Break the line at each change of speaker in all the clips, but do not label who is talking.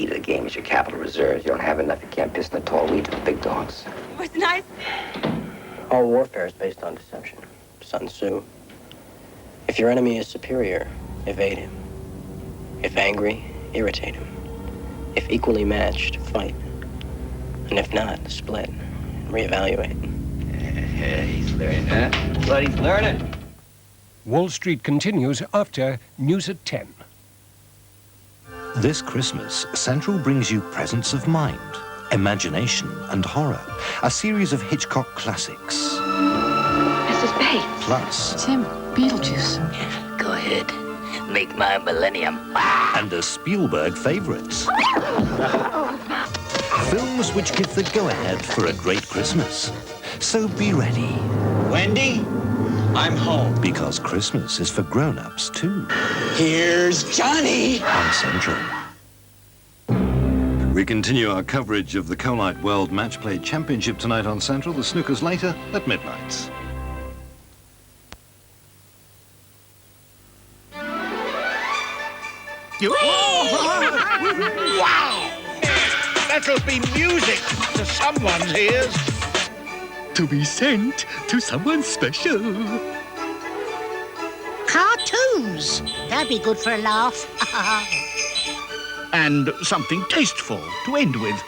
key to the game is your capital reserves. You don't have enough, you can't piss in the tall weeds with big dogs.
Was nice.
All warfare is based on deception. Sun Tzu. If your enemy is superior, evade him. If angry, irritate him. If equally matched, fight. And if not, split and reevaluate.
He's learning, huh? What he's learning.
Wall Street continues after News at 10.
This Christmas, Central brings you Presence of Mind, Imagination and Horror, a series of Hitchcock classics.
Mrs. Bates.
Plus...
Tim, Beetlejuice.
Go ahead. Make my millennium.
And the Spielberg favorites. Films which give the go-ahead for a great Christmas. So be ready.
Wendy, I'm home.
Because Christmas is for grown-ups too.
Here's Johnny.
On Central.
We continue our coverage of the Colite World Match Play Championship tonight on Central. The snooker's later at midnight.
Wow! That'll be music to someone's ears.
To be sent to someone special.
Cartoons. That'd be good for a laugh.
And something tasteful to end with.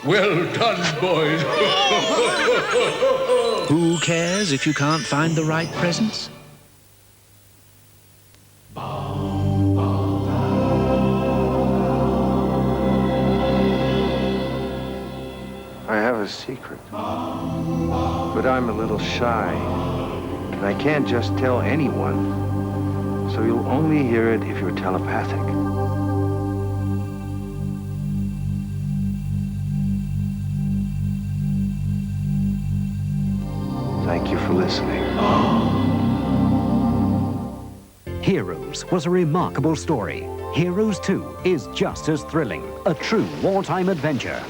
Well done, boys.
Who cares if you can't find the right presents?
I have a secret, but I'm a little shy, and I can't just tell anyone, so you'll only hear it if you're telepathic. Thank you for listening.
Heroes was a remarkable story. Heroes 2 is just as thrilling, a true wartime adventure.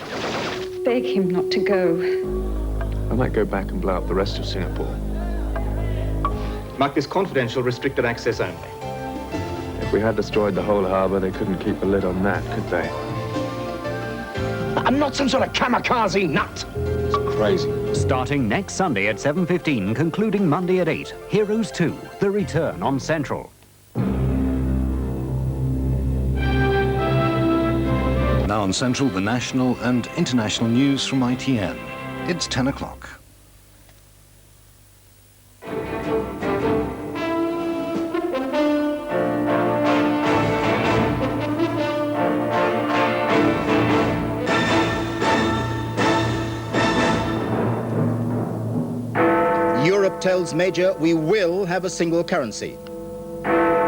Beg him not to go.
I might go back and blow up the rest of Singapore.
Mark this confidential, restricted access only.
If we had destroyed the whole harbor, they couldn't keep a lid on that, could they?
I'm not some sort of kamikaze nut.
It's crazy.
Starting next Sunday at 7:15, concluding Monday at 8, Heroes 2, The Return on Central.
Now on Central, the national and international news from ITN. It's 10 o'clock.
Europe tells Major we will have a single currency.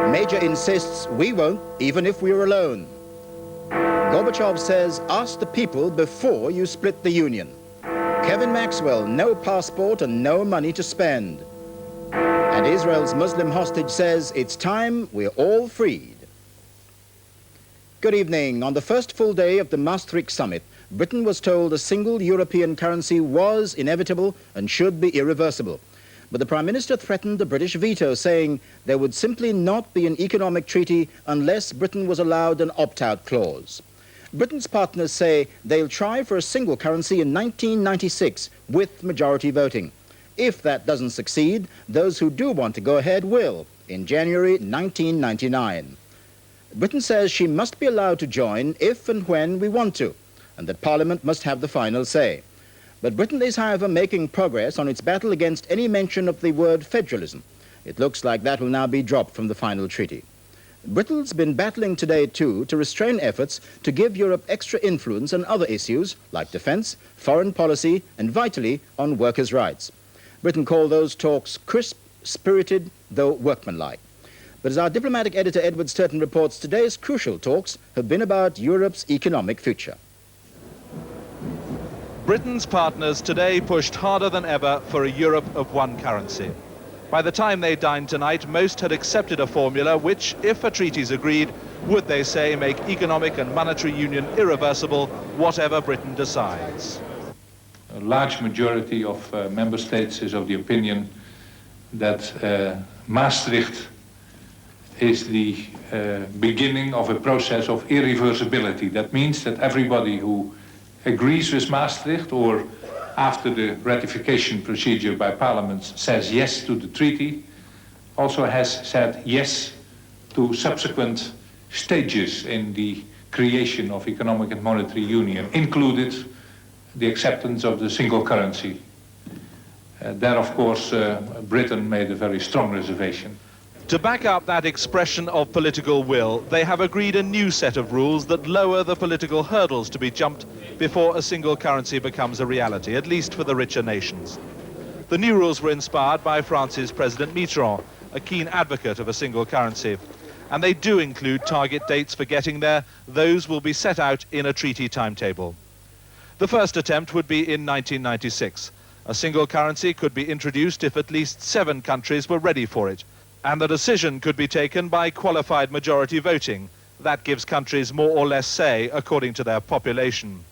Major insists we won't, even if we're alone. Gorbachev says, ask the people before you split the union. Kevin Maxwell, no passport and no money to spend. And Israel's Muslim hostage says, it's time we're all freed. Good evening. On the first full day of the Maastricht summit, Britain was told a single European currency was inevitable and should be irreversible. But the Prime Minister threatened the British veto, saying there would simply not be an economic treaty unless Britain was allowed an opt-out clause. Britain's partners say they'll try for a single currency in 1996 with majority voting. If that doesn't succeed, those who do want to go ahead will, in January 1999. Britain says she must be allowed to join if and when we want to, and that Parliament must have the final say. But Britain is, however, making progress on its battle against any mention of the word federalism. It looks like that will now be dropped from the final treaty. Britain's been battling today, too, to restrain efforts to give Europe extra influence on other issues like defense, foreign policy, and vitally on workers' rights. Britain called those talks crisp, spirited, though workmanlike. But as our diplomatic editor Edward Sturton reports, today's crucial talks have been about Europe's economic future.
Britain's partners today pushed harder than ever for a Europe of one currency. By the time they dined tonight, most had accepted a formula which, if a treaty's agreed, would, they say, make economic and monetary union irreversible, whatever Britain decides.
A large majority of member states is of the opinion that Maastricht is the beginning of a process of irreversibility. That means that everybody who agrees with Maastricht or after the ratification procedure by parliaments says yes to the treaty also has said yes to subsequent stages in the creation of economic and monetary union, included the acceptance of the single currency. There, of course, Britain made a very strong reservation.
To back up that expression of political will, they have agreed a new set of rules that lower the political hurdles to be jumped before a single currency becomes a reality, at least for the richer nations. The new rules were inspired by France's President Mitterrand, a keen advocate of a single currency. And they do include target dates for getting there. Those will be set out in a treaty timetable. The first attempt would be in 1996. A single currency could be introduced if at least 7 countries were ready for it. And the decision could be taken by qualified majority voting. That gives countries more or less say according to their population.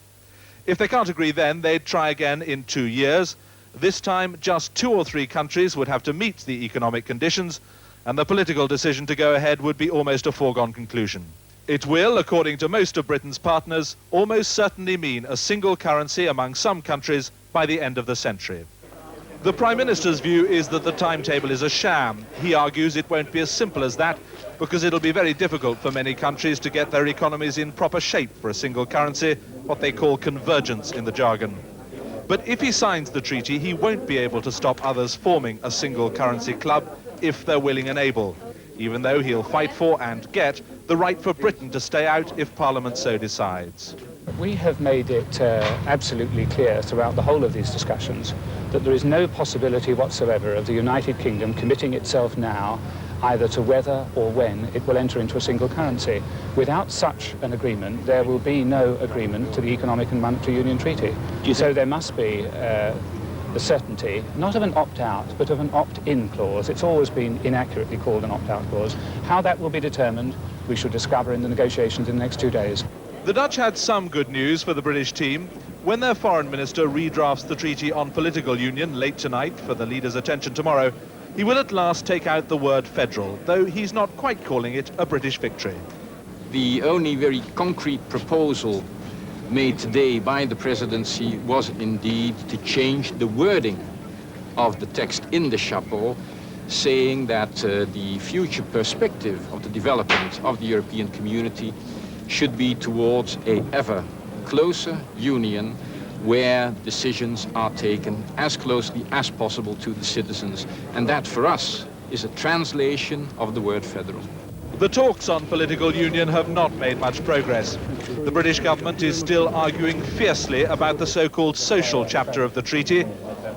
If they can't agree then, they'd try again in 2 years. This time, just 2 or 3 countries would have to meet the economic conditions, and the political decision to go ahead would be almost a foregone conclusion. It will, according to most of Britain's partners, almost certainly mean a single currency among some countries by the end of the century. The Prime Minister's view is that the timetable is a sham. He argues it won't be as simple as that, because it'll be very difficult for many countries to get their economies in proper shape for a single currency, what they call convergence in the jargon. But if he signs the treaty, he won't be able to stop others forming a single currency club if they're willing and able, even though he'll fight for and get the right for Britain to stay out if Parliament so decides.
We have made it absolutely clear throughout the whole of these discussions that there is no possibility whatsoever of the United Kingdom committing itself now either to whether or when it will enter into a single currency. Without such an agreement, there will be no agreement to the Economic and Monetary Union Treaty. So there must be the certainty, not of an opt-out, but of an opt-in clause. It's always been inaccurately called an opt-out clause. How that will be determined, we shall discover in the negotiations in the next 2 days.
The Dutch had some good news for the British team. When their foreign minister redrafts the treaty on political union late tonight for the leaders' attention tomorrow, he will at last take out the word federal, though he's not quite calling it a British victory.
The only very concrete proposal made today by the presidency was indeed to change the wording of the text in the chapeau, saying that the future perspective of the development of the European community should be towards a ever closer union where decisions are taken as closely as possible to the citizens. And that, for us, is a translation of the word federal.
The talks on political union have not made much progress. The British government is still arguing fiercely about the so-called social chapter of the treaty.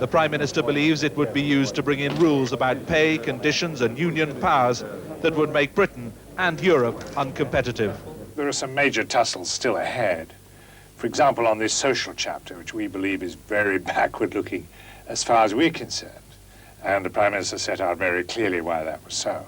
The Prime Minister believes it would be used to bring in rules about pay, conditions and union powers that would make Britain and Europe uncompetitive.
There are some major tussles still ahead. For example, on this social chapter, which we believe is very backward-looking as far as we're concerned. And the Prime Minister set out very clearly why that was so.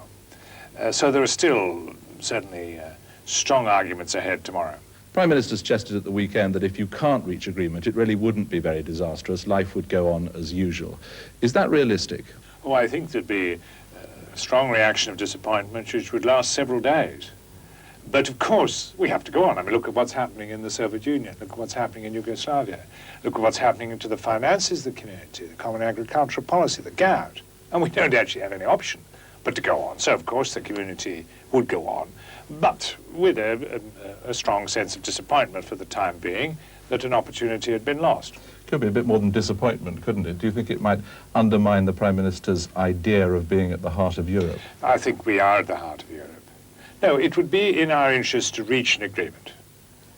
So there are still certainly strong arguments ahead tomorrow.
Prime Minister suggested at the weekend that if you can't reach agreement, it really wouldn't be very disastrous. Life would go on as usual. Is that realistic?
Oh, I think there'd be a strong reaction of disappointment which would last several days. But of course, we have to go on. I mean, look at what's happening in the Soviet Union. Look at what's happening in Yugoslavia. Look at what's happening to the finances of the community, the common agricultural policy, the gout. And we don't actually have any option but to go on. So, of course, the community would go on, but with a strong sense of disappointment for the time being that an opportunity had been lost.
Could be a bit more than disappointment, couldn't it? Do you think it might undermine the Prime Minister's idea of being at the heart of Europe?
I think we are at the heart of Europe. No, it would be in our interest to reach an agreement.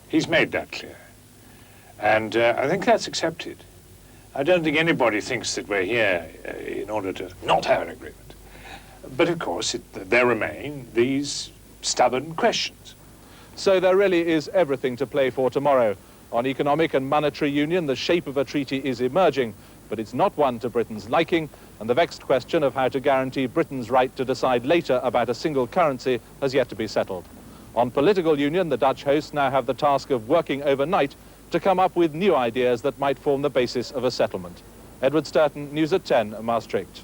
He's made that clear. And I think that's accepted. I don't think anybody thinks that we're here in order to not have an agreement. But of course, there remain these stubborn questions.
So there really is everything to play for tomorrow. On economic and monetary union, the shape of a treaty is emerging, but it's not one to Britain's liking, and the vexed question of how to guarantee Britain's right to decide later about a single currency has yet to be settled. On political union, the Dutch hosts now have the task of working overnight to come up with new ideas that might form the basis of a settlement. Edward Sturton, News at 10, Maastricht.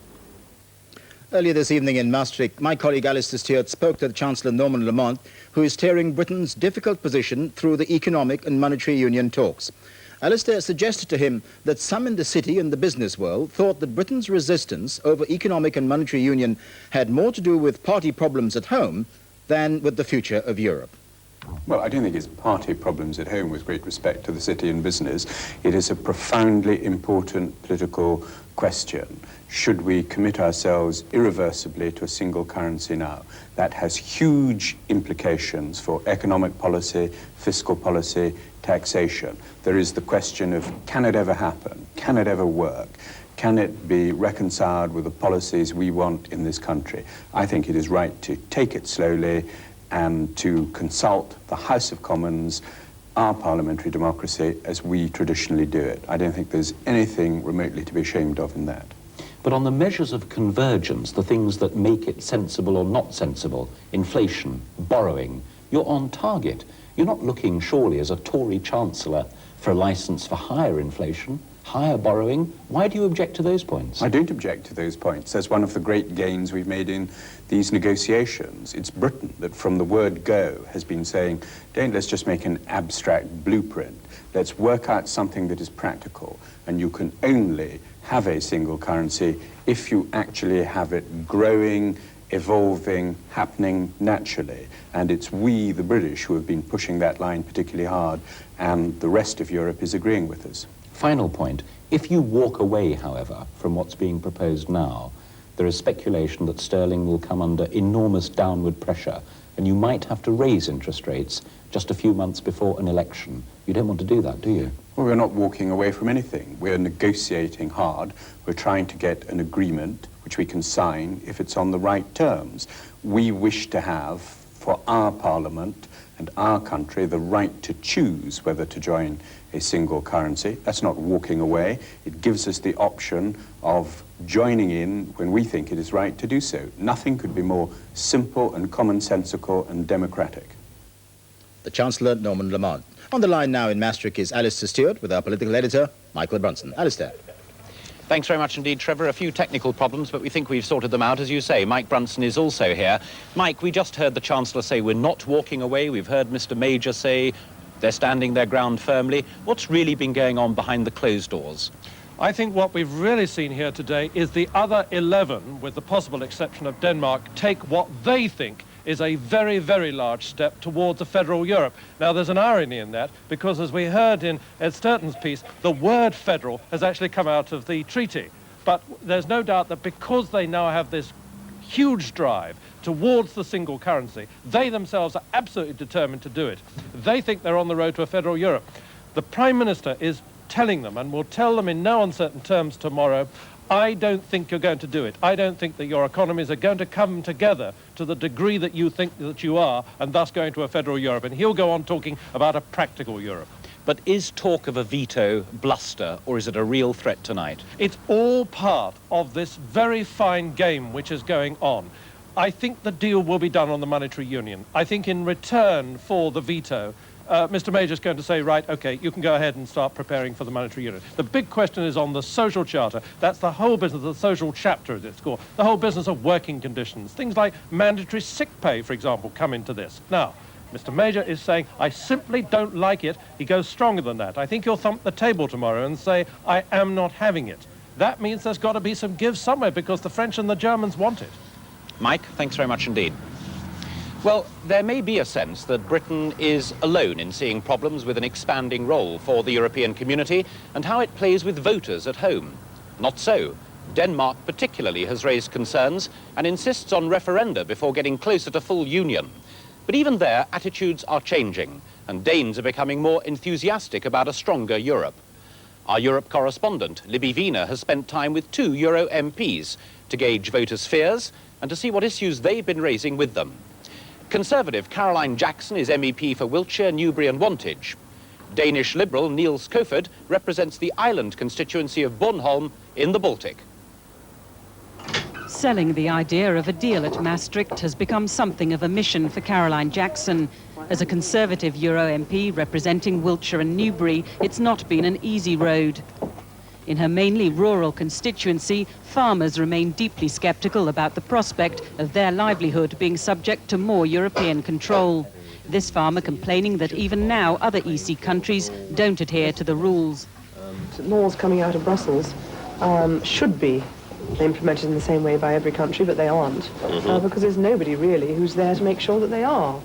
Earlier this evening in Maastricht, my colleague Alistair Stewart spoke to the Chancellor Norman Lamont, who is steering Britain's difficult position through the economic and monetary union talks. Alistair suggested to him that some in the city and the business world thought that Britain's resistance over economic and monetary union had more to do with party problems at home than with the future of Europe.
Well, I don't think it's party problems at home, with great respect to the city and business. It is a profoundly important political question. Should we commit ourselves irreversibly to a single currency now? That has huge implications for economic policy, fiscal policy, taxation. There is the question of, can it ever happen? Can it ever work? Can it be reconciled with the policies we want in this country? I think it is right to take it slowly and to consult the House of Commons, our parliamentary democracy, as we traditionally do it. I don't think there's anything remotely to be ashamed of in that.
But on the measures of convergence, the things that make it sensible or not sensible, inflation, borrowing, you're on target. You're not looking, surely, as a Tory Chancellor, for a licence for higher inflation, higher borrowing. Why do you object to those points?
I don't object to those points. That's one of the great gains we've made in these negotiations. It's Britain that from the word go has been saying, let's just make an abstract blueprint. Let's work out something that is practical. And you can only have a single currency if you actually have it growing, evolving, happening naturally. And it's we, the British, who have been pushing that line particularly hard, and the rest of Europe is agreeing with us.
Final point. If you walk away, however, from what's being proposed now, there is speculation that sterling will come under enormous downward pressure, and you might have to raise interest rates just a few months before an election. You don't want to do that, do you?
Well, we're not walking away from anything. We're negotiating hard. We're trying to get an agreement which we can sign if it's on the right terms. We wish to have, for our parliament and our country, the right to choose whether to join a single currency. That's not walking away. It gives us the option of joining in when we think it is right to do so. Nothing could be more simple and commonsensical and democratic.
The Chancellor, Norman Lamont. On the line now in Maastricht is Alistair Stewart with our political editor, Michael Brunson. Alistair.
Thanks very much indeed, Trevor. A few technical problems, but we think we've sorted them out, as you say. Mike Brunson is also here. Mike, we just heard the Chancellor say we're not walking away. We've heard Mr. Major say they're standing their ground firmly. What's really been going on behind the closed doors?
I think what we've really seen here today is the other 11, with the possible exception of Denmark, take what they think is a very, very large step towards a federal Europe. Now, there's an irony in that, because as we heard in Ed Sturton's piece, the word federal has actually come out of the treaty. But there's no doubt that because they now have this huge drive towards the single currency, they themselves are absolutely determined to do it. They think they're on the road to a federal Europe. The Prime Minister is telling them, and will tell them in no uncertain terms tomorrow, I don't think you're going to do it. I don't think that your economies are going to come together to the degree that you think that you are, and thus going to a federal Europe. And he'll go on talking about a practical Europe.
But is talk of a veto bluster, or is it a real threat tonight?
It's all part of this very fine game which is going on. I think the deal will be done on the monetary union. I think in return for the veto, Mr. Major's going to say, right, OK, you can go ahead and start preparing for the monetary union. The big question is on the social charter. That's the whole business, the social chapter, as it's called. The whole business of working conditions. Things like mandatory sick pay, for example, come into this. Now, Mr. Major is saying, I simply don't like it. He goes stronger than that. I think he'll thump the table tomorrow and say, I am not having it. That means there's got to be some give somewhere, because the French and the Germans want it.
Mike, thanks very much indeed. Well, there may be a sense that Britain is alone in seeing problems with an expanding role for the European community and how it plays with voters at home. Not so. Denmark particularly has raised concerns and insists on referenda before getting closer to full union. But even there, attitudes are changing, and Danes are becoming more enthusiastic about a stronger Europe. Our Europe correspondent, Libby Wiener, has spent time with 2 Euro MPs to gauge voters' fears and to see what issues they've been raising with them. Conservative Caroline Jackson is MEP for Wiltshire, Newbury and Wantage. Danish Liberal Niels Kofod represents the island constituency of Bornholm in the Baltic.
Selling the idea of a deal at Maastricht has become something of a mission for Caroline Jackson. As a Conservative Euro MP representing Wiltshire and Newbury, it's not been an easy road. In her mainly rural constituency, farmers remain deeply sceptical about the prospect of their livelihood being subject to more European control. This farmer complaining that even now other EC countries don't adhere to the rules.
Laws coming out of Brussels should be implemented in the same way by every country, but they aren't, because there's nobody really who's there to make sure that they are.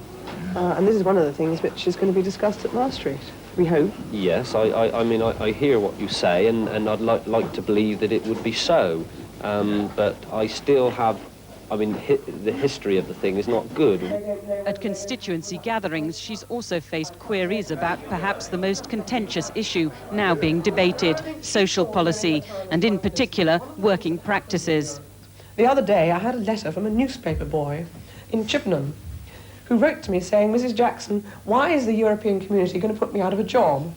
And this is one of the things which is going to be discussed at Maastricht, we hope.
Yes, I mean, I hear what you say, and I'd like to believe that it would be so, but I still have, I mean, the history of the thing is not good.
At constituency gatherings, she's also faced queries about perhaps the most contentious issue now being debated, social policy, and in particular, working practices.
The other day, I had a letter from a newspaper boy in Chippenham who wrote to me saying, Mrs. Jackson, why is the European community going to put me out of a job?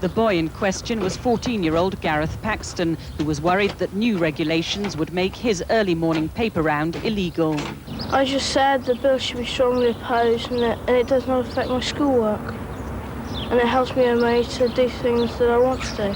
The boy in question was 14-year-old Gareth Paxton, who was worried that new regulations would make his early morning paper round illegal.
I just said the bill should be strongly opposed and it does not affect my schoolwork. And it helps me earn money to do things that I want to do.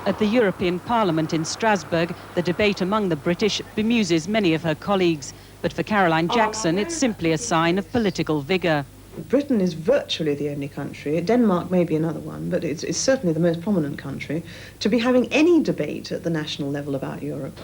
At the European Parliament in Strasbourg, the debate among the British bemuses many of her colleagues. But for Caroline Jackson, it's simply a sign of political vigour.
Britain is virtually the only country, Denmark may be another one, but it's certainly the most prominent country, to be having any debate at the national level about Europe.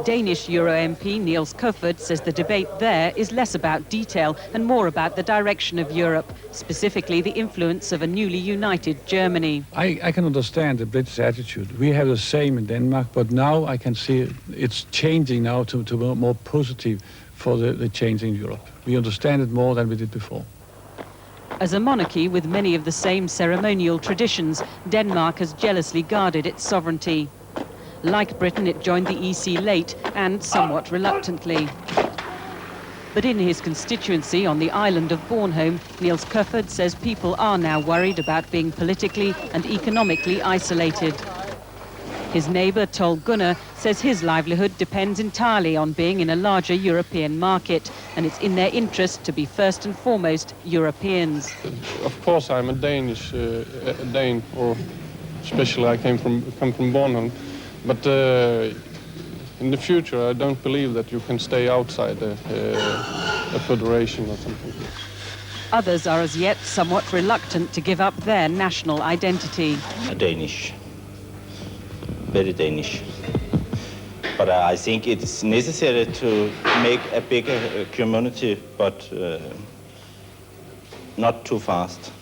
Danish Euro MP Niels Kofod says the debate there is less about detail and more about the direction of Europe, specifically the influence of a newly united Germany.
I can understand the British attitude. We have the same in Denmark, but now I can see it's changing now to more positive for the change in Europe. We understand it more than we did before.
As a monarchy with many of the same ceremonial traditions, Denmark has jealously guarded its sovereignty. Like Britain, it joined the EC late and somewhat reluctantly. But in his constituency on the island of Bornholm, Niels Kofod says people are now worried about being politically and economically isolated. His neighbour, Tol Gunnar, says his livelihood depends entirely on being in a larger European market, and it's in their interest to be first and foremost Europeans.
Of course, I'm a Danish, Dane, or especially I come from Bornholm, but in the future I don't believe that you can stay outside a federation or something.
Others are as yet somewhat reluctant to give up their national identity.
Danish. Very Danish. But I think it's necessary to make a bigger community, but not too fast.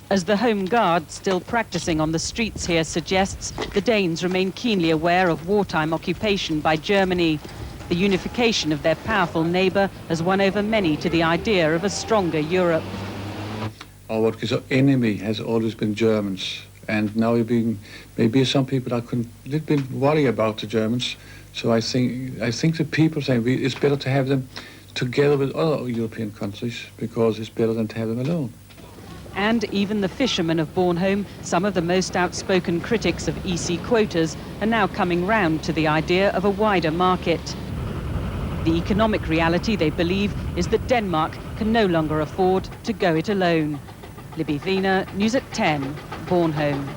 As the Home Guard, still practicing on the streets here, suggests, the Danes remain keenly aware of wartime occupation by Germany. The unification of their powerful neighbour has won over many to the idea of a stronger Europe.
Our enemy has always been Germans. And now maybe some people are a little bit worried about the Germans. So I think the people say it's better to have them together with other European countries because it's better than to have them alone.
And even the fishermen of Bornholm, some of the most outspoken critics of EC quotas, are now coming round to the idea of a wider market. The economic reality, they believe, is that Denmark can no longer afford to go it alone. Libby Wiener, News at 10, Bornholm.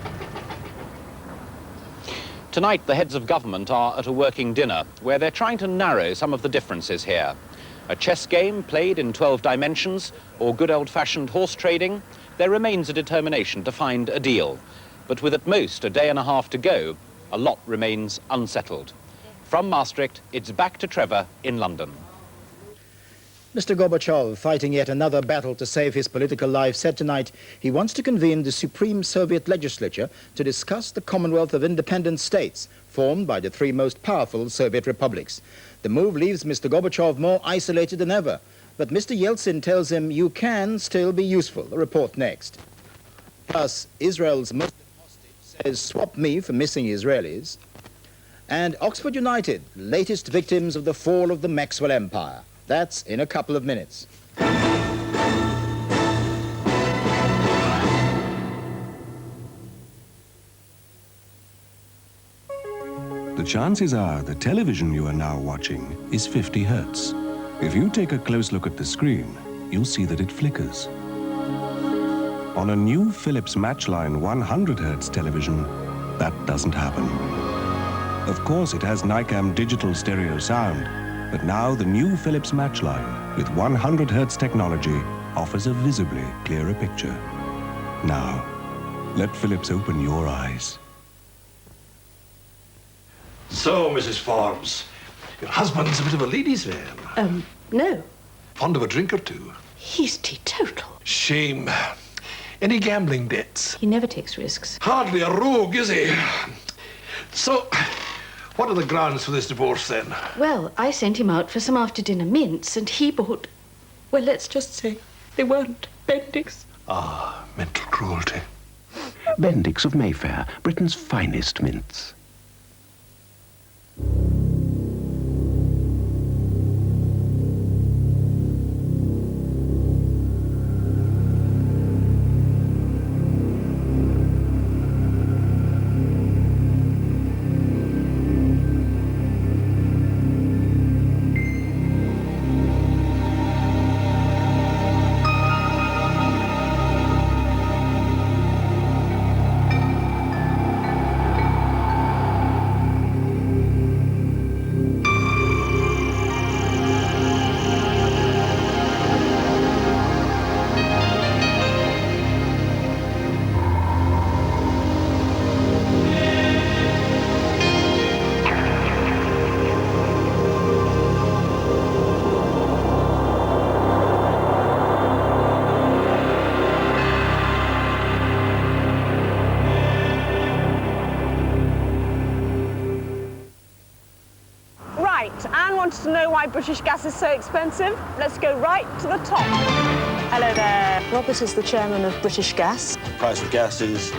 Tonight, the heads of government are at a working dinner where they're trying to narrow some of the differences here. A chess game played in 12 dimensions or good old-fashioned horse trading, there remains a determination to find a deal. But with at most a day and a half to go, a lot remains unsettled. From Maastricht, it's back to Trevor in London.
Mr. Gorbachev, fighting yet another battle to save his political life, said tonight he wants to convene the Supreme Soviet Legislature to discuss the Commonwealth of Independent States, formed by the three most powerful Soviet republics. The move leaves Mr. Gorbachev more isolated than ever. But Mr. Yeltsin tells him you can still be useful. A report next. Plus, Israel's Muslim hostage says swap me for missing Israelis. And Oxford United, latest victims of the fall of the Maxwell Empire. That's in a couple of minutes.
The chances are the television you are now watching is 50 hertz. If you take a close look at the screen, you'll see that it flickers. On a new Philips Matchline 100 hertz television, that doesn't happen. Of course, it has NICAM digital stereo sound, but now the new Philips Matchline with 100 Hz technology offers a visibly clearer picture. Now, let Philips open your eyes.
So, Mrs. Forbes, your husband's a bit of a ladies' man.
No.
Fond of a drink or two.
He's teetotal.
Shame. Any gambling debts?
He never takes risks.
Hardly a rogue, is he? So, what are the grounds for this divorce, then?
Well, I sent him out for some after-dinner mints, and he bought... Well, let's just say they weren't Bendix.
Ah, mental cruelty.
Bendix of Mayfair, Britain's finest mints.
To know why British gas is so expensive? Let's go right to the top. Hello there. Robert is the chairman of British Gas.
The price of gas is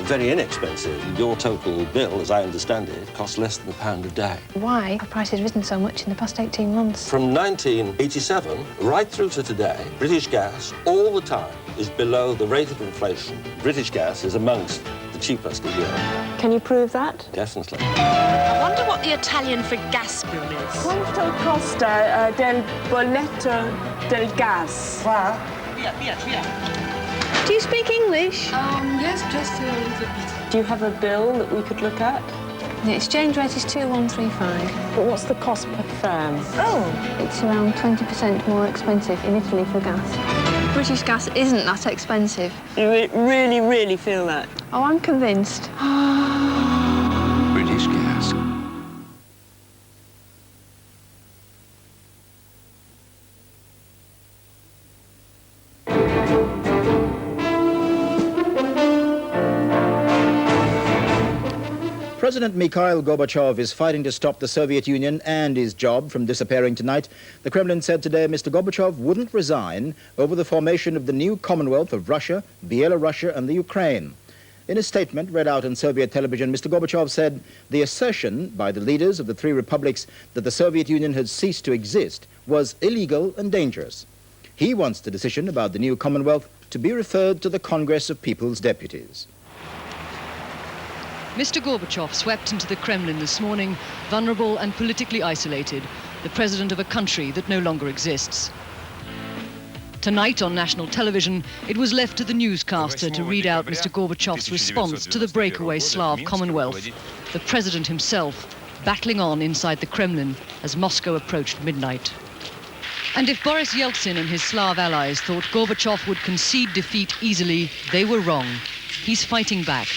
very inexpensive. Your total bill, as I understand it, costs less than £1 a day.
Why? The price has risen so much in the past 18 months.
From 1987 right through to today, British Gas all the time is below the rate of inflation. British Gas is amongst the cheapest in Europe.
Can you prove that?
Definitely.
I wonder what the Italian for gas bill is.
Quanto costa del bolletto del gas? Do you speak English?
Yes, just a little bit.
Do you have a bill that we could look at?
The exchange rate is 2135.
But what's the cost per firm?
Oh! It's around 20% more expensive in Italy for gas. British gas isn't that expensive.
You really, really feel that?
Oh, I'm convinced.
British Gas.
President Mikhail Gorbachev is fighting to stop the Soviet Union and his job from disappearing tonight. The Kremlin said today Mr. Gorbachev wouldn't resign over the formation of the new Commonwealth of Russia, Belarus and the Ukraine. In a statement read out on Soviet television, Mr. Gorbachev said the assertion by the leaders of the three republics that the Soviet Union had ceased to exist was illegal and dangerous. He wants the decision about the new Commonwealth to be referred to the Congress of People's Deputies.
Mr. Gorbachev swept into the Kremlin this morning, vulnerable and politically isolated, the president of a country that no longer exists. Tonight on national television, it was left to the newscaster to read out Mr. Gorbachev's response to the breakaway Slav Commonwealth, the president himself battling on inside the Kremlin as Moscow approached midnight. And if Boris Yeltsin and his Slav allies thought Gorbachev would concede defeat easily, they were wrong. He's fighting back,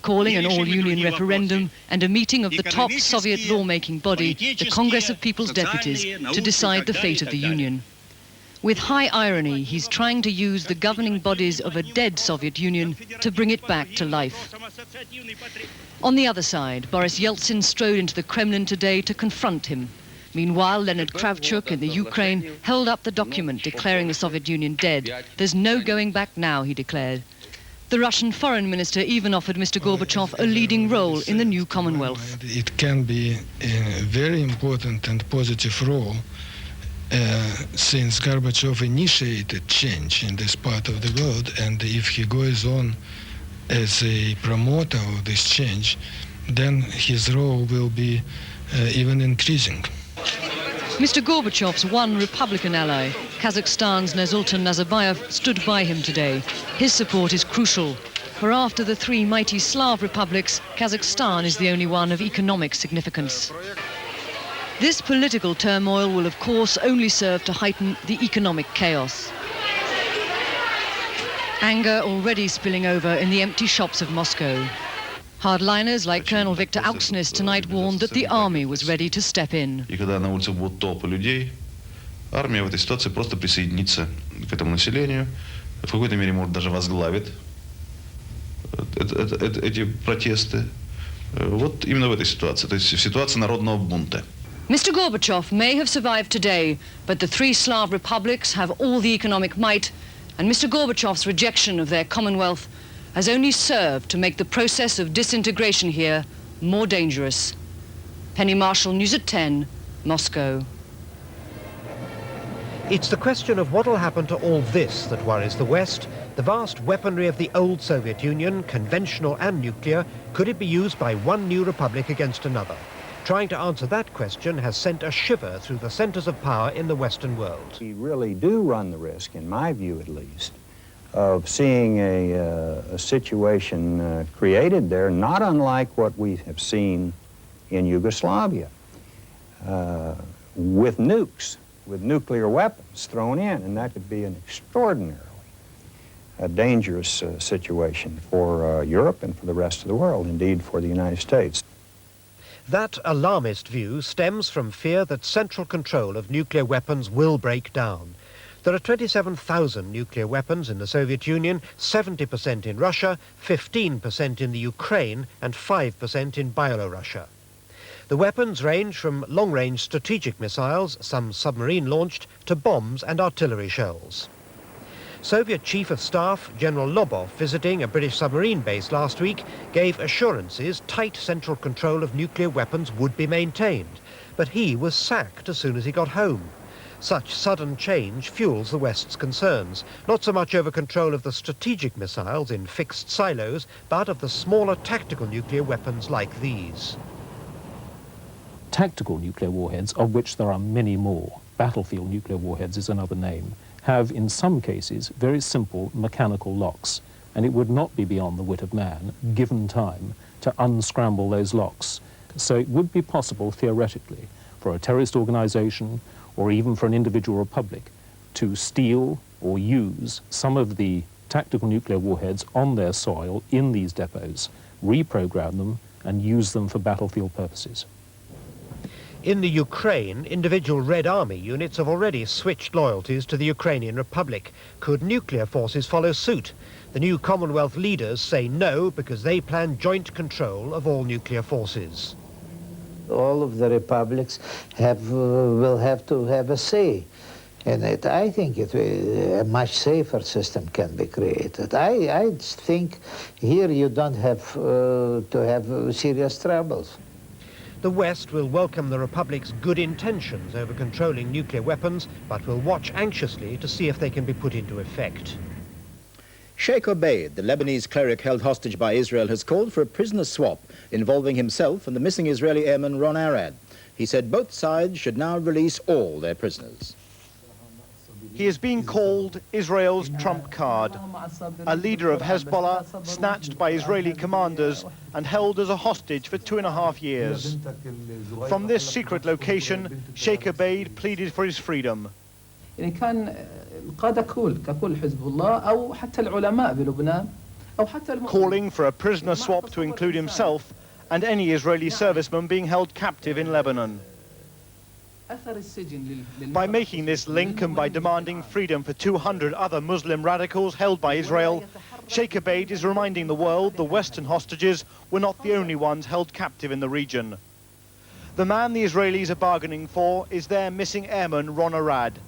calling an all-union referendum and a meeting of the top Soviet lawmaking body, the Congress of People's Deputies, to decide the fate of the Union. With high irony, he's trying to use the governing bodies of a dead Soviet Union to bring it back to life. On the other side, Boris Yeltsin strode into the Kremlin today to confront him. Meanwhile, Leonid Kravchuk in the Ukraine held up the document declaring the Soviet Union dead. There's no going back now, he declared. The Russian foreign minister even offered Mr. Gorbachev a leading role in the new Commonwealth.
It can be a very important and positive role since Gorbachev initiated change in this part of the world, and if he goes on as a promoter of this change, then his role will be even increasing.
Mr. Gorbachev's one Republican ally, Kazakhstan's Nursultan Nazarbayev, stood by him today. His support is crucial. For after the three mighty Slav republics, Kazakhstan is the only one of economic significance. This political turmoil will, of course, only serve to heighten the economic chaos. Anger already spilling over in the empty shops of Moscow. Hardliners like Colonel Viktor Auksnis tonight warned that the army was ready to step in.
И когда на улице будут толпы людей, армия в этой ситуации просто присоединится к этому населению, в какой-то мере, может, даже возглавит эти протесты. Вот именно в этой ситуации, то есть в ситуации народного бунта.
Mr. Gorbachev may have survived today, but the three Slav republics have all the economic might, and Mr. Gorbachev's rejection of their Commonwealth has only served to make the process of disintegration here more dangerous. Penny Marshall, News at 10, Moscow.
It's the question of what will happen to all this that worries the West. The vast weaponry of the old Soviet Union, conventional and nuclear, could it be used by one new republic against another? Trying to answer that question has sent a shiver through the centres of power in the Western world.
We really do run the risk, in my view at least, of seeing a situation created there not unlike what we have seen in Yugoslavia, with nukes, with nuclear weapons thrown in, and that could be an extraordinarily dangerous situation for Europe and for the rest of the world, indeed for the United States.
That alarmist view stems from fear that central control of nuclear weapons will break down. There are 27,000 nuclear weapons in the Soviet Union, 70% in Russia, 15% in the Ukraine, and 5% in Byelorussia. The weapons range from long-range strategic missiles, some submarine-launched, to bombs and artillery shells. Soviet Chief of Staff General Lobov, visiting a British submarine base last week, gave assurances tight central control of nuclear weapons would be maintained. But he was sacked as soon as he got home. Such sudden change fuels the West's concerns, not so much over control of the strategic missiles in fixed silos, but of the smaller tactical nuclear weapons like these.
Tactical nuclear warheads, of which there are many more, battlefield nuclear warheads is another name, have in some cases very simple mechanical locks, and it would not be beyond the wit of man, given time, to unscramble those locks. So it would be possible, theoretically, for a terrorist organization or even for an individual republic to steal or use some of the tactical nuclear warheads on their soil in these depots, reprogram them and use them for battlefield purposes.
In the Ukraine, individual Red Army units have already switched loyalties to the Ukrainian Republic. Could nuclear forces follow suit? The new Commonwealth leaders say no because they plan joint control of all nuclear forces.
All of the republics will have to have a say in it. I think a much safer system can be created. I think here you don't have to have serious troubles.
The West will welcome the Republic's good intentions over controlling nuclear weapons, but will watch anxiously to see if they can be put into effect.
Sheikh Obeid, the Lebanese cleric held hostage by Israel, has called for a prisoner swap involving himself and the missing Israeli airman Ron Arad. He said both sides should now release all their prisoners.
He is being called Israel's trump card, a leader of Hezbollah snatched by Israeli commanders and held as a hostage for 2.5 years. From this secret location, Sheikh Obeid pleaded for his freedom. Calling for a prisoner swap to include himself and any Israeli serviceman being held captive in Lebanon. By making this link and by demanding freedom for 200 other Muslim radicals held by Israel, Sheikh Obeid is reminding the world the Western hostages were not the only ones held captive in the region. The man the Israelis are bargaining for is their missing airman Ron Arad.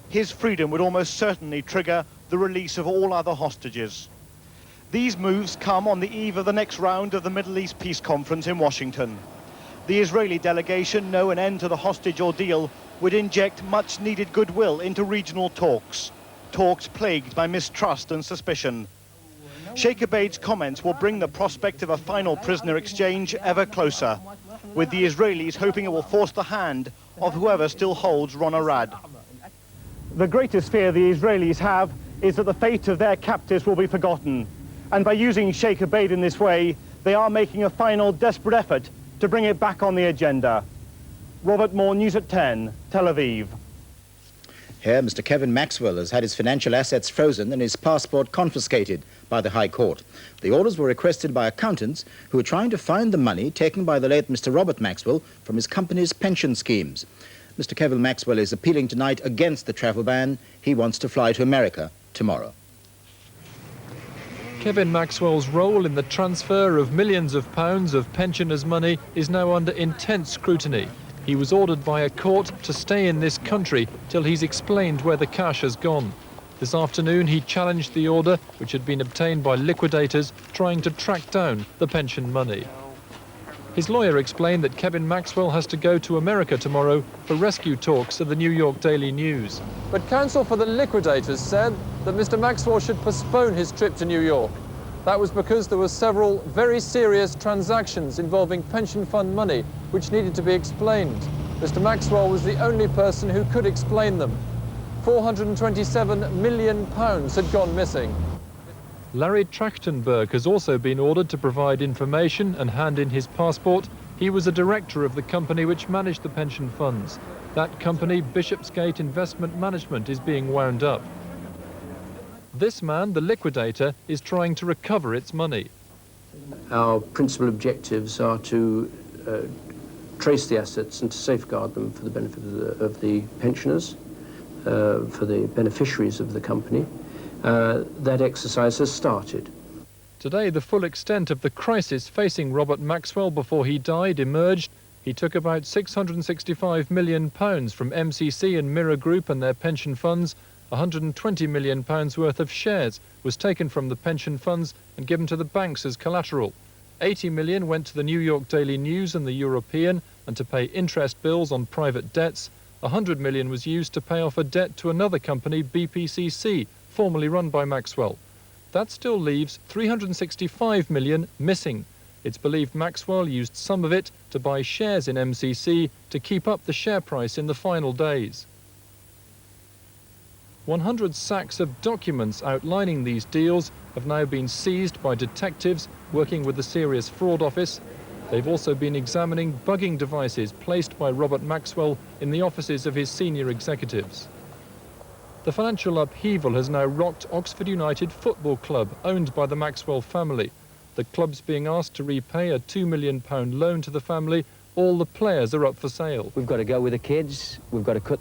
His freedom would almost certainly trigger the release of all other hostages. These moves come on the eve of the next round of the Middle East Peace Conference in Washington. The Israeli delegation know an end to the hostage ordeal would inject much-needed goodwill into regional talks plagued by mistrust and suspicion. Sheikh Obeid's comments will bring the prospect of a final prisoner exchange ever closer, with the Israelis hoping it will force the hand of whoever still holds Ron Arad. The greatest fear the Israelis have is that the fate of their captives will be forgotten. And by using Sheikh Abeid in this way, they are making a final desperate effort to bring it back on the agenda. Robert Moore, News at 10, Tel Aviv.
Here, Mr. Kevin Maxwell has had his financial assets frozen and his passport confiscated by the High Court. The orders were requested by accountants who were trying to find the money taken by the late Mr. Robert Maxwell from his company's pension schemes. Mr. Kevin Maxwell is appealing tonight against the travel ban. He wants to fly to America tomorrow.
Kevin Maxwell's role in the transfer of millions of pounds of pensioners' money is now under intense scrutiny. He was ordered by a court to stay in this country till he's explained where the cash has gone. This afternoon he challenged the order, which had been obtained by liquidators trying to track down the pension money. His lawyer explained that Kevin Maxwell has to go to America tomorrow for rescue talks at the New York Daily News. But counsel for the liquidators said that Mr. Maxwell should postpone his trip to New York. That was because there were several very serious transactions involving pension fund money which needed to be explained. Mr. Maxwell was the only person who could explain them. £427 million had gone missing. Larry Trachtenberg has also been ordered to provide information and hand in his passport. He was a director of the company which managed the pension funds. That company, Bishopsgate Investment Management, is being wound up. This man, the liquidator, is trying to recover its money.
Our principal objectives are to trace the assets and to safeguard them for the benefit of the pensioners, for the beneficiaries of the company. That exercise has started.
Today, the full extent of the crisis facing Robert Maxwell before he died emerged. He took about £665 million from MCC and Mirror Group and their pension funds. £120 million worth of shares was taken from the pension funds and given to the banks as collateral. £80 million went to the New York Daily News and the European and to pay interest bills on private debts. £100 million was used to pay off a debt to another company, BPCC, formerly run by Maxwell. That still leaves £365 million missing. It's believed Maxwell used some of it to buy shares in MCC to keep up the share price in the final days. 100 sacks of documents outlining these deals have now been seized by detectives working with the Serious Fraud Office. They've also been examining bugging devices placed by Robert Maxwell in the offices of his senior executives. The financial upheaval has now rocked Oxford United Football Club, owned by the Maxwell family. The club's being asked to repay a £2 million loan to the family. All the players are up for sale.
We've got to go with the kids, we've got to cut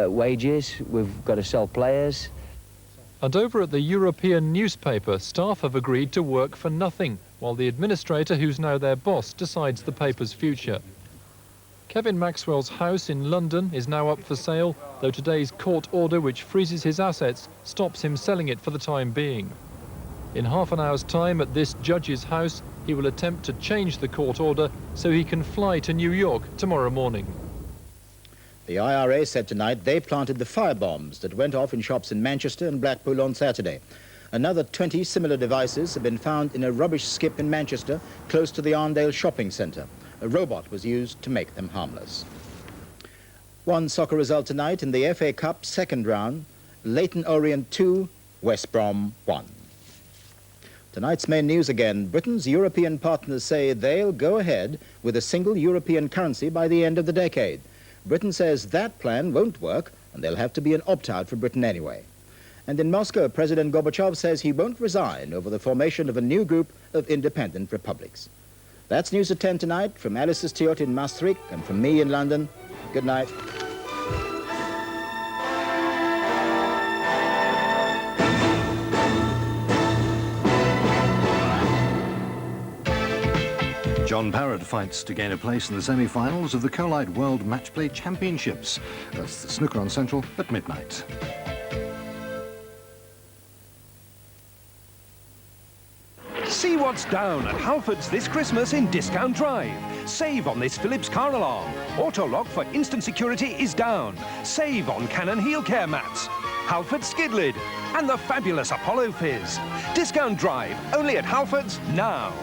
wages, we've got to sell players.
And over at the European newspaper, staff have agreed to work for nothing, while the administrator, who's now their boss, decides the paper's future. Kevin Maxwell's house in London is now up for sale, though today's court order, which freezes his assets, stops him selling it for the time being. In half an hour's time at this judge's house, he will attempt to change the court order so he can fly to New York tomorrow morning.
The IRA said tonight they planted the firebombs that went off in shops in Manchester and Blackpool on Saturday. Another 20 similar devices have been found in a rubbish skip in Manchester, close to the Arndale shopping centre. A robot was used to make them harmless. One soccer result tonight in the FA Cup second round, Leyton Orient 2, West Brom 1. Tonight's main news again. Britain's European partners say they'll go ahead with a single European currency by the end of the decade. Britain says that plan won't work and there'll have to be an opt-out for Britain anyway. And in Moscow, President Gorbachev says he won't resign over the formation of a new group of independent republics. That's News at 10 tonight from Alice Stewart in Maastricht and from me in London. Good night.
John Barrett fights to gain a place in the semi-finals of the Colite World Match Play Championships. That's the Snooker on Central at midnight.
See what's down at Halfords this Christmas in Discount Drive. Save on this Philips car alarm. Auto lock for instant security is down. Save on Canon heel care mats. Halfords skid lid and the fabulous Apollo Fizz. Discount Drive only at Halfords now.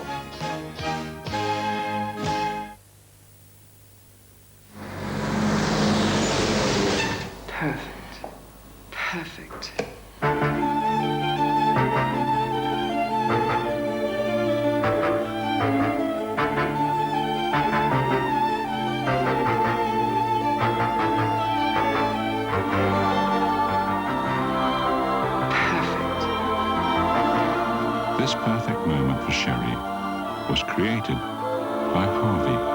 Perfect. Perfect.
This perfect moment for Sherry was created by Harvey.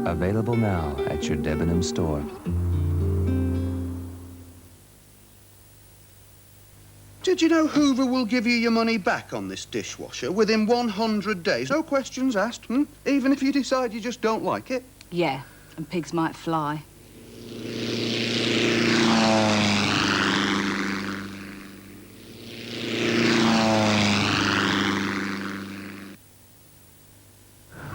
Available now at your Debenham store.
Did you know Hoover will give you your money back on this dishwasher within 100 days? No questions asked, even if you decide you just don't like it?
Yeah, and pigs might fly.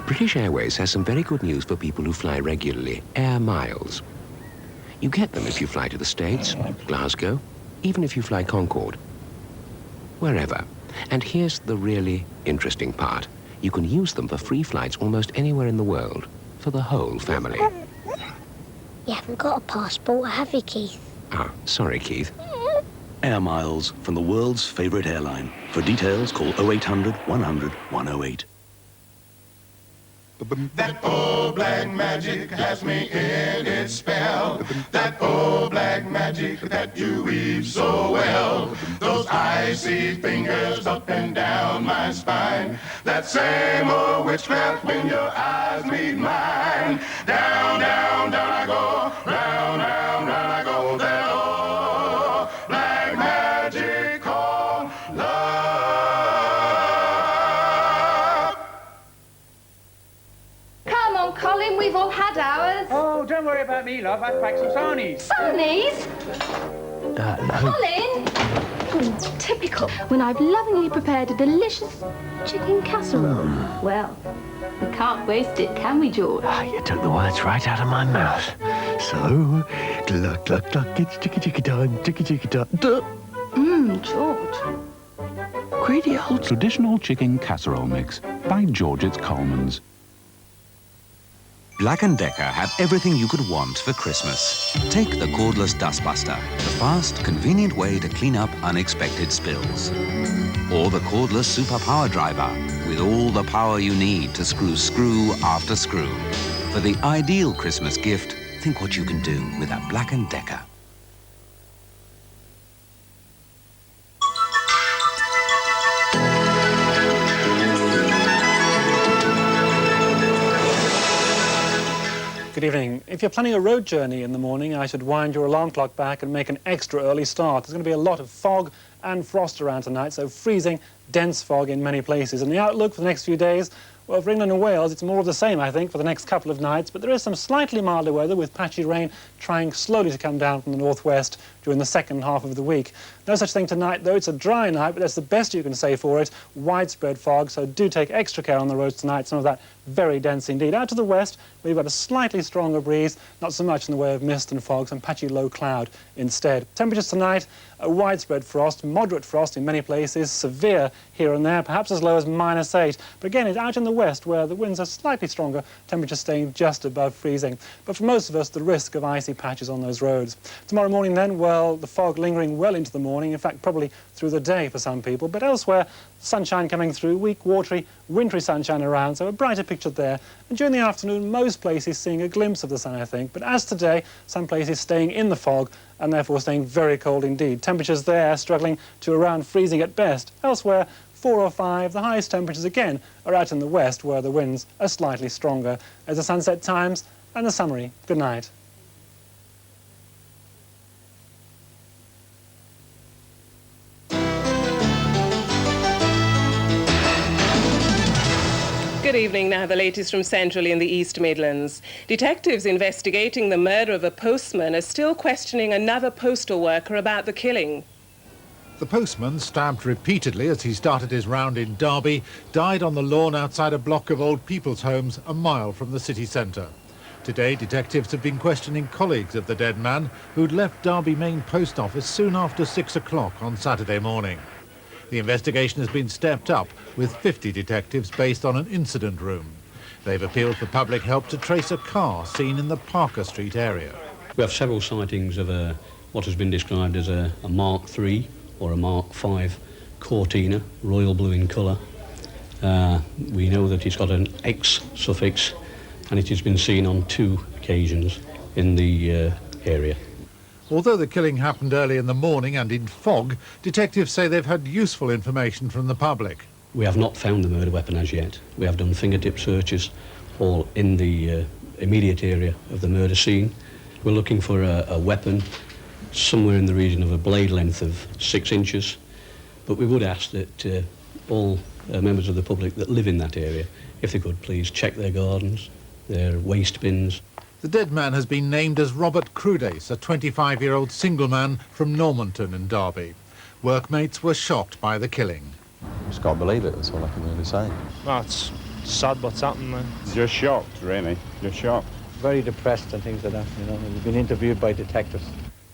British Airways has some very good news for people who fly regularly, air miles. You get them if you fly to the States, Glasgow, even if you fly Concorde. Wherever. And here's the really interesting part. You can use them for free flights almost anywhere in the world, for the whole family.
You haven't got a passport, have you, Keith?
Ah, sorry, Keith.
Air miles from the world's favourite airline. For details, call 0800 100 108.
That old black magic has me in its spell. That old black magic that you weave so well. Those icy fingers up and down my spine. That same old witchcraft when your eyes meet mine. Down, down, down I go. Round, round, round I go. That old black magic called love.
Come on, Colin, we've all had ours.
Oh, don't worry about me, love. I've packed some sarnies.
Sarnies? Colin! Oh, typical. When I've lovingly prepared a delicious chicken casserole. Well, we can't waste it, can we, George?
You took the words right out of my mouth. So, gluck, gluck, gluck, it's chicky time, chicky time.
George.
Greedy old traditional chicken casserole mix by George's Coleman's.
Black & Decker have everything you could want for Christmas. Take the cordless dustbuster, the fast, convenient way to clean up unexpected spills. Or the cordless super power driver, with all the power you need to screw screw after screw. For the ideal Christmas gift, think what you can do with a Black & Decker.
Good evening. If you're planning a road journey in the morning, I should wind your alarm clock back and make an extra early start. There's going to be a lot of fog and frost around tonight, so freezing, dense fog in many places. And the outlook for the next few days, well, for England and Wales, it's more of the same, I think, for the next couple of nights. But there is some slightly milder weather with patchy rain trying slowly to come down from the northwest during the second half of the week. No such thing tonight, though. It's a dry night, but that's the best you can say for it. Widespread fog, so do take extra care on the roads tonight. Some of that very dense indeed. Out to the west, we've got a slightly stronger breeze, not so much in the way of mist and fog, some patchy low cloud instead. Temperatures tonight, a widespread frost, moderate frost in many places, severe here and there, perhaps as low as -8. But again, it's out in the west where the winds are slightly stronger, temperatures staying just above freezing. But for most of us, the risk of icy patches on those roads. Tomorrow morning then, well, the fog lingering well into the morning, in fact, probably through the day for some people. But elsewhere, sunshine coming through, weak, watery, wintry sunshine around, so a brighter picture there. And during the afternoon, most places seeing a glimpse of the sun, I think. But as today, some places staying in the fog and therefore staying very cold indeed. Temperatures there struggling to around freezing at best. Elsewhere, 4 or 5. The highest temperatures again are out in the west where the winds are slightly stronger. As the sunset times and the summary. Good night.
Good evening. Now the latest from centrally in the East Midlands. Detectives investigating the murder of a postman are still questioning another postal worker about the killing.
The postman, stabbed repeatedly as he started his round in Derby, died on the lawn outside a block of old people's homes a mile from the city centre. Today, detectives have been questioning colleagues of the dead man who'd left Derby main post office soon after 6 o'clock on Saturday morning. The investigation has been stepped up with 50 detectives based on an incident room. They've appealed for public help to trace a car seen in the Parker Street area.
We have several sightings of what has been described as a Mark III or a Mark V Cortina, royal blue in colour. We know that it's got an X suffix, and it has been seen on 2 occasions in the area.
Although the killing happened early in the morning and in fog, detectives say they've had useful information from the public.
We have not found the murder weapon as yet. We have done fingertip searches all in the immediate area of the murder scene. We're looking for a weapon somewhere in the region of a blade length of 6 inches, but we would ask that all members of the public that live in that area, if they could please check their gardens, their waste bins.
The dead man has been named as Robert Crudes, a 25-year-old single man from Normanton in Derby. Workmates were shocked by the killing.
Just can't believe it, that's all I can really say.
Well, it's sad what's happened, man.
Just shocked, really, just shocked.
Very depressed and things like that, you know. We've been interviewed by detectives.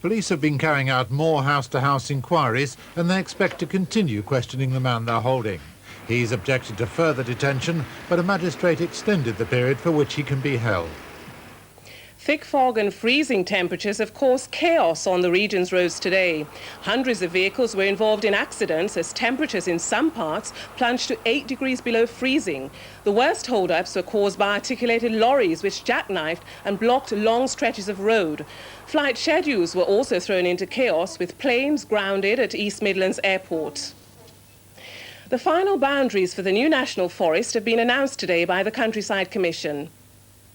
Police have been carrying out more house-to-house inquiries, and they expect to continue questioning the man they're holding. He's objected to further detention, but a magistrate extended the period for which he can be held.
Thick fog and freezing temperatures have caused chaos on the region's roads today. Hundreds of vehicles were involved in accidents as temperatures in some parts plunged to 8 degrees below freezing. The worst hold-ups were caused by articulated lorries which jackknifed and blocked long stretches of road. Flight schedules were also thrown into chaos, with planes grounded at East Midlands Airport. The final boundaries for the new National Forest have been announced today by the Countryside Commission.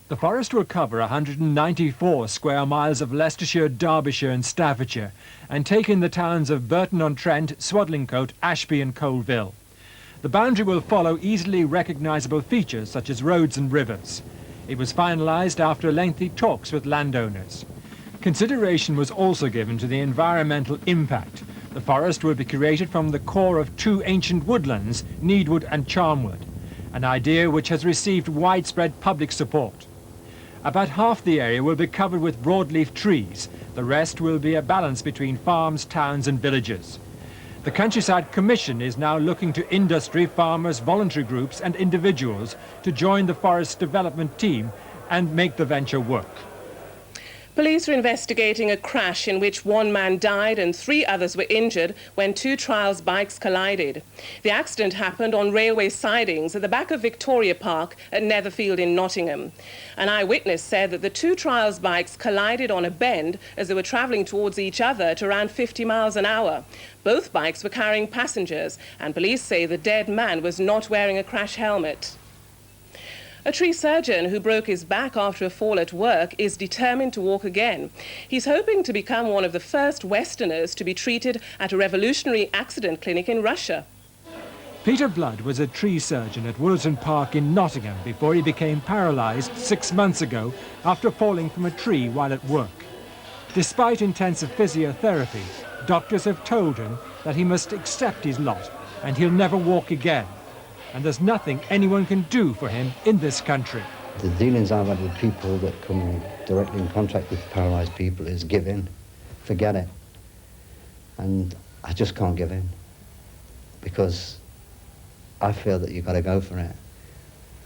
The forest will cover 194 square miles of Leicestershire, Derbyshire and Staffordshire, and take in the towns of Burton-on-Trent, Swadlincote, Ashby and Colville. The boundary will follow easily recognisable features such as roads and rivers. It was finalised after lengthy talks with landowners. Consideration was also given to the environmental impact. The forest will be created from the core of 2 ancient woodlands, Needwood and Charnwood, an idea which has received widespread public support. About half the area will be covered with broadleaf trees. The rest will be a balance between farms, towns and villages. The Countryside Commission is now looking to industry, farmers, voluntary groups and individuals to join the forest development team and make the venture work.
Police are investigating a crash in which 1 man died and 3 others were injured when 2 trials bikes collided. The accident happened on railway sidings at the back of Victoria Park at Netherfield in Nottingham. An eyewitness said that the 2 trials bikes collided on a bend as they were travelling towards each other at around 50 miles an hour. Both bikes were carrying passengers, and police say the dead man was not wearing a crash helmet. A tree surgeon who broke his back after a fall at work is determined to walk again. He's hoping to become one of the first Westerners to be treated at a revolutionary accident clinic in Russia.
Peter Blood was a tree surgeon at Woollerton Park in Nottingham before he became paralysed 6 months ago after falling from a tree while at work. Despite intensive physiotherapy, doctors have told him that he must accept his lot and he'll never walk again. And there's nothing anyone can do for him in this country.
The dealings I've had with people that come directly in contact with paralysed people is give in, forget it. And I just can't give in, because I feel that you've got to go for it.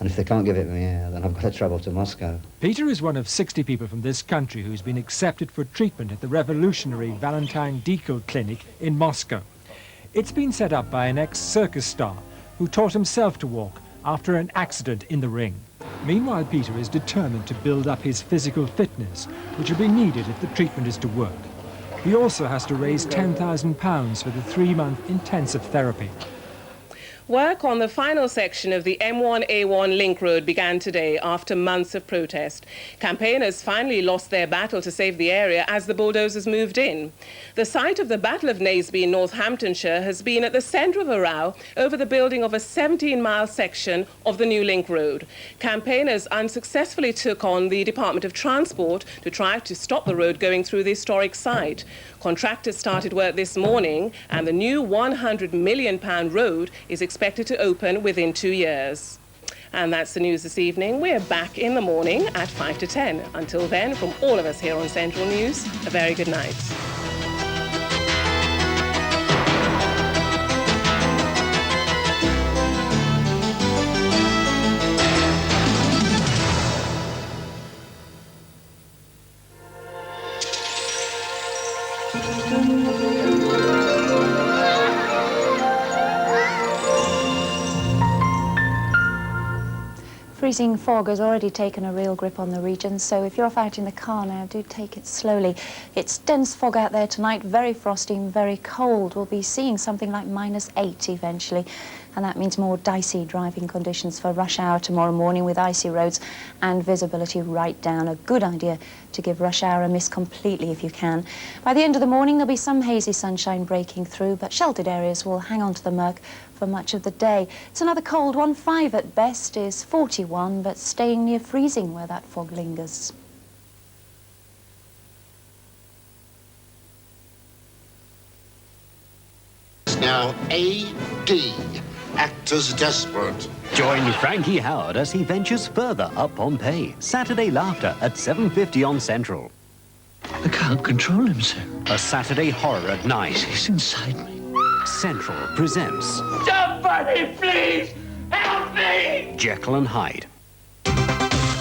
And if they can't give it me here, then I've got to travel to Moscow.
Peter is one of 60 people from this country who's been accepted for treatment at the revolutionary Valentine Dekel Clinic in Moscow. It's been set up by an ex-circus star who taught himself to walk after an accident in the ring. Meanwhile, Peter is determined to build up his physical fitness, which will be needed if the treatment is to work. He also has to raise £10,000 for the 3-month intensive therapy.
Work on the final section of the M1A1 link road began today after months of protest. Campaigners finally lost their battle to save the area as the bulldozers moved in. The site of the Battle of Naseby in Northamptonshire has been at the centre of a row over the building of a 17-mile section of the new link road. Campaigners unsuccessfully took on the Department of Transport to try to stop the road going through the historic site. Contractors started work this morning, and the new £100 million road is expected to open within 2 years. And that's the news this evening. We're back in the morning at 5 to 10. Until then, from all of us here on Central News, a very good night.
near-freezing fog has already taken a real grip on the region, so if you're off out in the car now, do take it slowly. It's dense fog out there tonight, very frosty and very cold. We'll be seeing something like -8 eventually, and that means more dicey driving conditions for rush hour tomorrow morning with icy roads and visibility right down. A good idea to give rush hour a miss completely if you can. By the end of the morning, there'll be some hazy sunshine breaking through, but sheltered areas will hang on to the murk for much of the day. It's another cold one. 5 at best is 41, but staying near freezing where that fog lingers.
Now AD, Actors Desperate.
Join Frankie Howard as he ventures further up Pompeii. Saturday Laughter at 7:50 on Central.
I can't control him, sir.
A Saturday horror at 9.
He's inside me.
Central presents
Somebody, please, help me!
Jekyll and Hyde.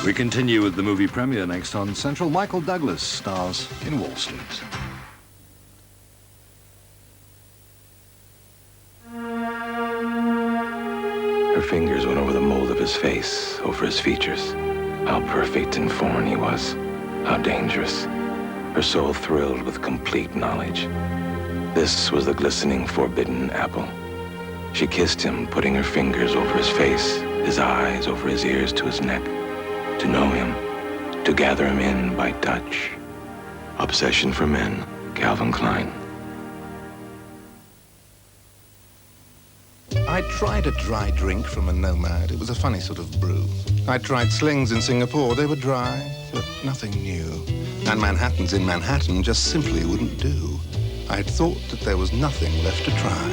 We continue with the movie premiere next on Central. Michael Douglas stars in Wall Street.
Her fingers went over the mold of his face, over his features. How perfect and foreign he was. How dangerous. Her soul thrilled with complete knowledge. This was the glistening, forbidden apple. She kissed him, putting her fingers over his face, his eyes, over his ears to his neck. To know him, to gather him in by touch. Obsession for Men, Calvin Klein.
I tried a dry drink from a nomad. It was a funny sort of brew. I tried slings in Singapore. They were dry, but nothing new. And Manhattans in Manhattan just simply wouldn't do. I had thought that there was nothing left to try.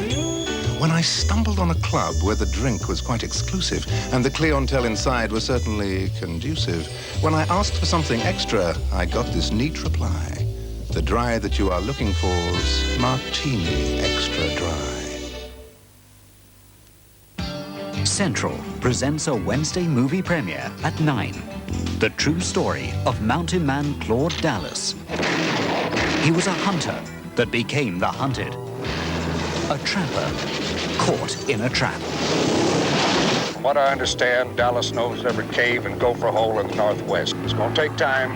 When I stumbled on a club where the drink was quite exclusive and the clientele inside was certainly conducive, when I asked for something extra, I got this neat reply. The dry that you are looking for's Martini Extra Dry.
Central presents a Wednesday movie premiere at 9. The true story of mountain man Claude Dallas. He was a hunter that became the hunted. A trapper caught in a trap.
From what I understand, Dallas knows every cave and gopher hole in the Northwest. It's going to take time,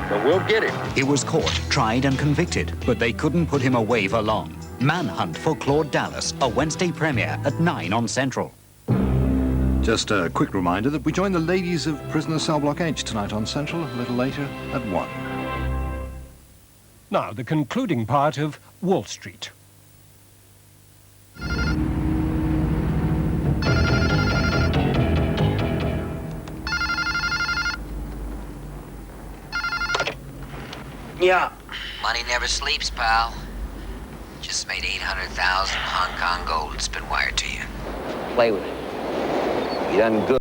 but we'll get him.
He was caught, tried and convicted, but they couldn't put him away for long. Manhunt for Claude Dallas, a Wednesday premiere at 9 on Central.
Just a quick reminder that we join the ladies of Prisoner Cell Block H tonight on Central, a little later at 1.
Now, the concluding part of Wall Street.
Yeah. Money never sleeps, pal. Just made 800,000 Hong Kong gold. It's been wired to you. Play with it. You done good.